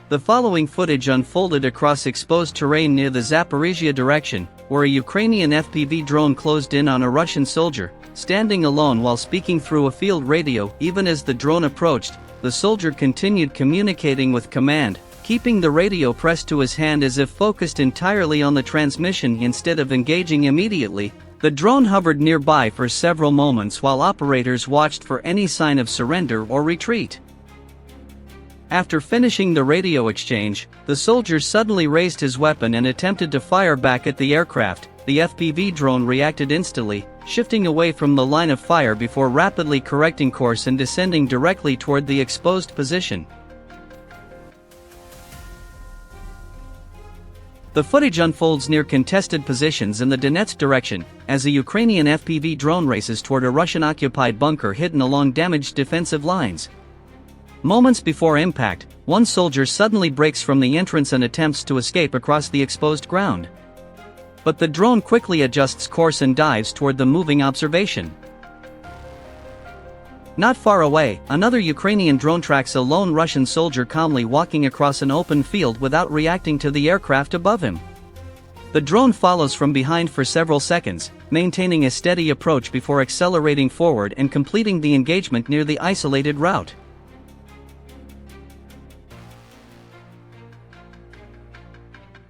The following footage unfolded across exposed terrain near the Zaporizhia direction, where a Ukrainian FPV drone closed in on a Russian soldier, standing alone while speaking through a field radio. Even as the drone approached, the soldier continued communicating with command, keeping the radio pressed to his hand as if focused entirely on the transmission instead of engaging immediately. The drone hovered nearby for several moments while operators watched for any sign of surrender or retreat. After finishing the radio exchange, the soldier suddenly raised his weapon and attempted to fire back at the aircraft. The FPV drone reacted instantly, shifting away from the line of fire before rapidly correcting course and descending directly toward the exposed position. The footage unfolds near contested positions in the Donetsk direction, as a Ukrainian FPV drone races toward a Russian-occupied bunker hidden along damaged defensive lines. Moments before impact, one soldier suddenly breaks from the entrance and attempts to escape across the exposed ground. But the drone quickly adjusts course and dives toward the moving observation. Not far away, another Ukrainian drone tracks a lone Russian soldier calmly walking across an open field without reacting to the aircraft above him. The drone follows from behind for several seconds, maintaining a steady approach before accelerating forward and completing the engagement near the isolated route.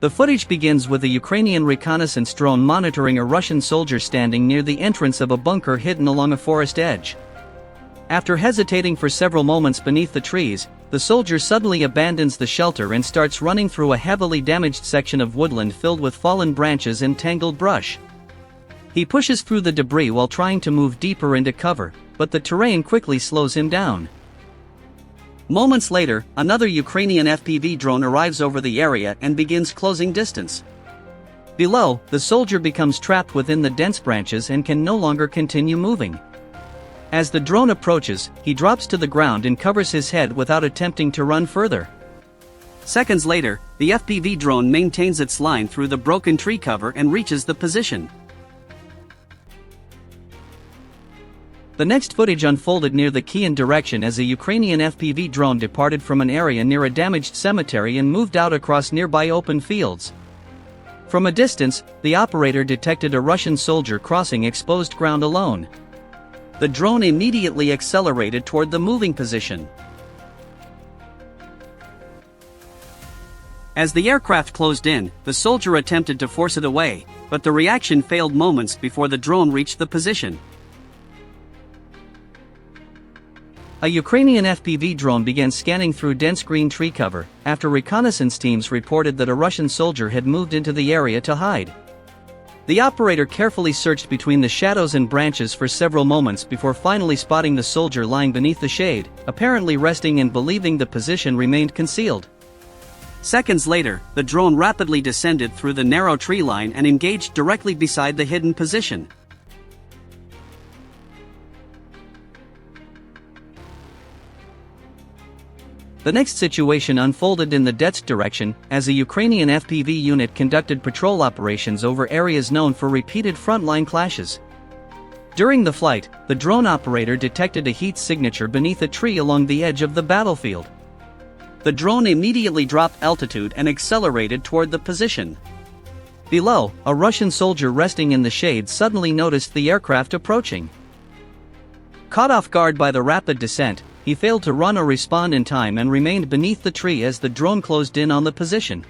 The footage begins with a Ukrainian reconnaissance drone monitoring a Russian soldier standing near the entrance of a bunker hidden along a forest edge. After hesitating for several moments beneath the trees, the soldier suddenly abandons the shelter and starts running through a heavily damaged section of woodland filled with fallen branches and tangled brush. He pushes through the debris while trying to move deeper into cover, but the terrain quickly slows him down. Moments later, another Ukrainian FPV drone arrives over the area and begins closing distance. Below, the soldier becomes trapped within the dense branches and can no longer continue moving. As the drone approaches, he drops to the ground and covers his head without attempting to run further. Seconds later, the FPV drone maintains its line through the broken tree cover and reaches the position. The next footage unfolded near the Kyiv direction as a Ukrainian FPV drone departed from an area near a damaged cemetery and moved out across nearby open fields. From a distance, the operator detected a Russian soldier crossing exposed ground alone. The drone immediately accelerated toward the moving position. As the aircraft closed in, the soldier attempted to force it away, but the reaction failed moments before the drone reached the position. A Ukrainian FPV drone began scanning through dense green tree cover, after reconnaissance teams reported that a Russian soldier had moved into the area to hide. The operator carefully searched between the shadows and branches for several moments before finally spotting the soldier lying beneath the shade, apparently resting and believing the position remained concealed. Seconds later, the drone rapidly descended through the narrow tree line and engaged directly beside the hidden position. The next situation unfolded in the Donetsk direction, as a Ukrainian FPV unit conducted patrol operations over areas known for repeated frontline clashes. During the flight, the drone operator detected a heat signature beneath a tree along the edge of the battlefield. The drone immediately dropped altitude and accelerated toward the position. Below, a Russian soldier resting in the shade suddenly noticed the aircraft approaching. Caught off guard by the rapid descent, he failed to run or respond in time and remained beneath the tree as the drone closed in on the position.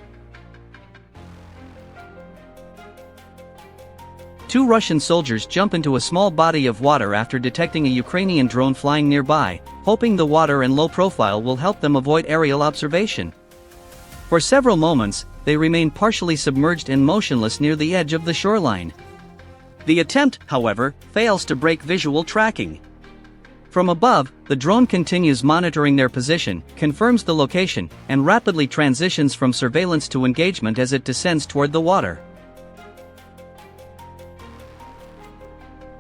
Two Russian soldiers jump into a small body of water after detecting a Ukrainian drone flying nearby, hoping the water and low profile will help them avoid aerial observation. For several moments, they remain partially submerged and motionless near the edge of the shoreline. The attempt, however, fails to break visual tracking. From above, the drone continues monitoring their position, confirms the location, and rapidly transitions from surveillance to engagement as it descends toward the water.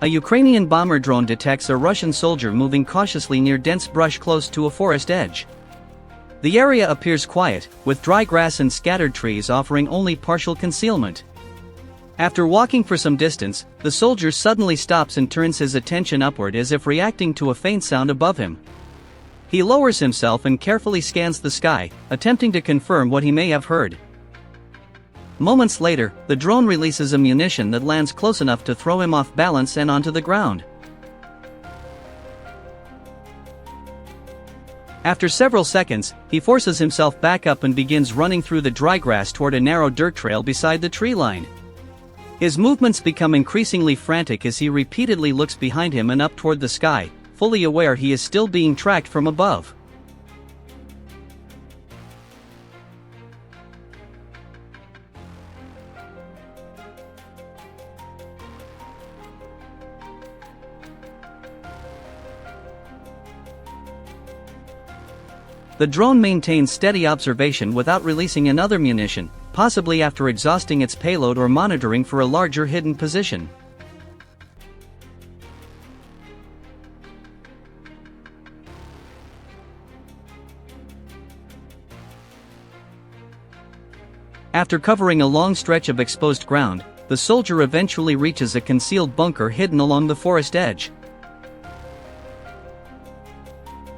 A Ukrainian bomber drone detects a Russian soldier moving cautiously near dense brush close to a forest edge. The area appears quiet, with dry grass and scattered trees offering only partial concealment. After walking for some distance, the soldier suddenly stops and turns his attention upward as if reacting to a faint sound above him. He lowers himself and carefully scans the sky, attempting to confirm what he may have heard. Moments later, the drone releases a munition that lands close enough to throw him off balance and onto the ground. After several seconds, he forces himself back up and begins running through the dry grass toward a narrow dirt trail beside the tree line. His movements become increasingly frantic as he repeatedly looks behind him and up toward the sky, fully aware he is still being tracked from above. The drone maintains steady observation without releasing another munition, possibly after exhausting its payload or monitoring for a larger hidden position. After covering a long stretch of exposed ground, the soldier eventually reaches a concealed bunker hidden along the forest edge.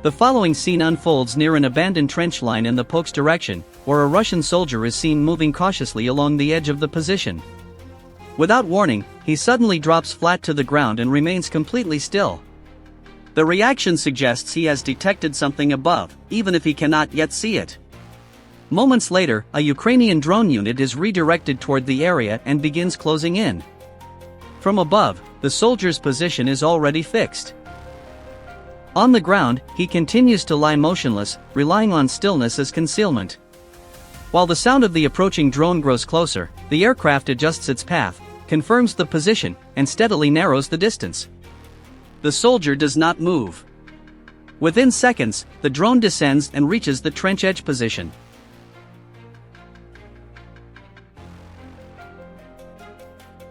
The following scene unfolds near an abandoned trench line in the Pok's direction, where a Russian soldier is seen moving cautiously along the edge of the position. Without warning, he suddenly drops flat to the ground and remains completely still. The reaction suggests he has detected something above, even if he cannot yet see it. Moments later, a Ukrainian drone unit is redirected toward the area and begins closing in. From above, the soldier's position is already fixed. On the ground, he continues to lie motionless, relying on stillness as concealment. While the sound of the approaching drone grows closer, the aircraft adjusts its path, confirms the position, and steadily narrows the distance. The soldier does not move. Within seconds, the drone descends and reaches the trench edge position.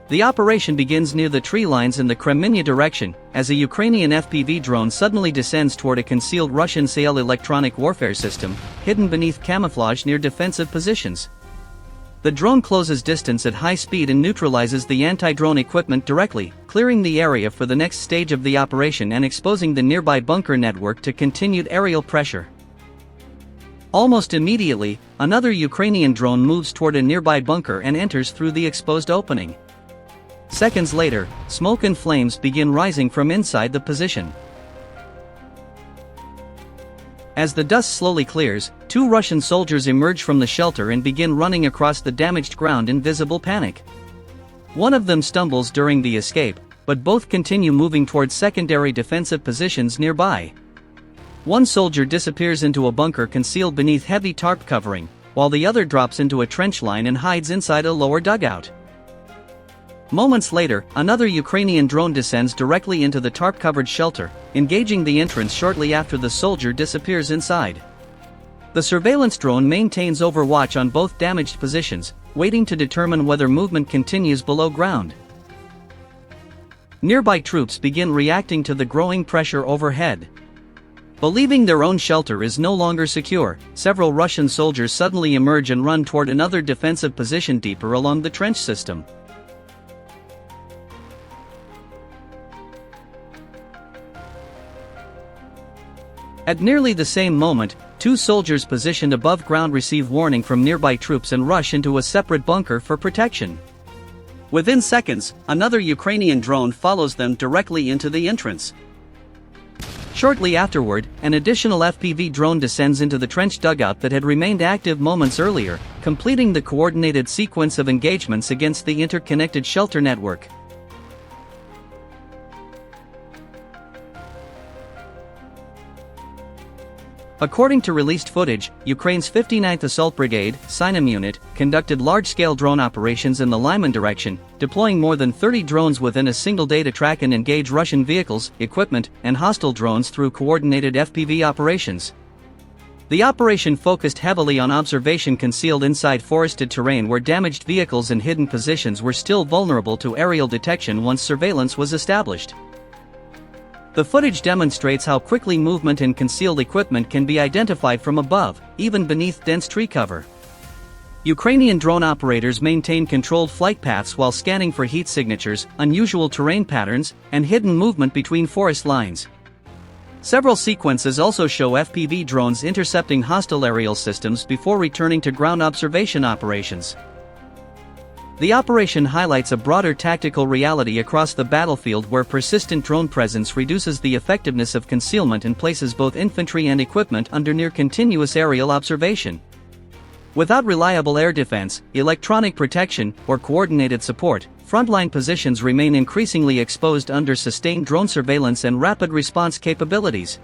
The operation begins near the tree lines in the Crimea direction, as a Ukrainian FPV drone suddenly descends toward a concealed Russian SAL electronic warfare system, hidden beneath camouflage near defensive positions. The drone closes distance at high speed and neutralizes the anti-drone equipment directly, clearing the area for the next stage of the operation and exposing the nearby bunker network to continued aerial pressure. Almost immediately, another Ukrainian drone moves toward a nearby bunker and enters through the exposed opening. Seconds later, smoke and flames begin rising from inside the position. As the dust slowly clears, two Russian soldiers emerge from the shelter and begin running across the damaged ground in visible panic. One of them stumbles during the escape, but both continue moving towards secondary defensive positions nearby. One soldier disappears into a bunker concealed beneath heavy tarp covering, while the other drops into a trench line and hides inside a lower dugout. Moments later, another Ukrainian drone descends directly into the tarp-covered shelter, engaging the entrance shortly after the soldier disappears inside. The surveillance drone maintains overwatch on both damaged positions, waiting to determine whether movement continues below ground. Nearby troops begin reacting to the growing pressure overhead. Believing their own shelter is no longer secure, several Russian soldiers suddenly emerge and run toward another defensive position deeper along the trench system. At nearly the same moment, two soldiers positioned above ground receive warning from nearby troops and rush into a separate bunker for protection. Within seconds, another Ukrainian drone follows them directly into the entrance. Shortly afterward, an additional FPV drone descends into the trench dugout that had remained active moments earlier, completing the coordinated sequence of engagements against the interconnected shelter network. According to released footage, Ukraine's 59th Assault Brigade, SINAM unit, conducted large-scale drone operations in the Lyman direction, deploying more than 30 drones within a single day to track and engage Russian vehicles, equipment, and hostile drones through coordinated FPV operations. The operation focused heavily on observation concealed inside forested terrain where damaged vehicles and hidden positions were still vulnerable to aerial detection once surveillance was established. The footage demonstrates how quickly movement and concealed equipment can be identified from above, even beneath dense tree cover. Ukrainian drone operators maintain controlled flight paths while scanning for heat signatures, unusual terrain patterns, and hidden movement between forest lines. Several sequences also show FPV drones intercepting hostile aerial systems before returning to ground observation operations. The operation highlights a broader tactical reality across the battlefield where persistent drone presence reduces the effectiveness of concealment and places both infantry and equipment under near-continuous aerial observation. Without reliable air defense, electronic protection, or coordinated support, frontline positions remain increasingly exposed under sustained drone surveillance and rapid response capabilities.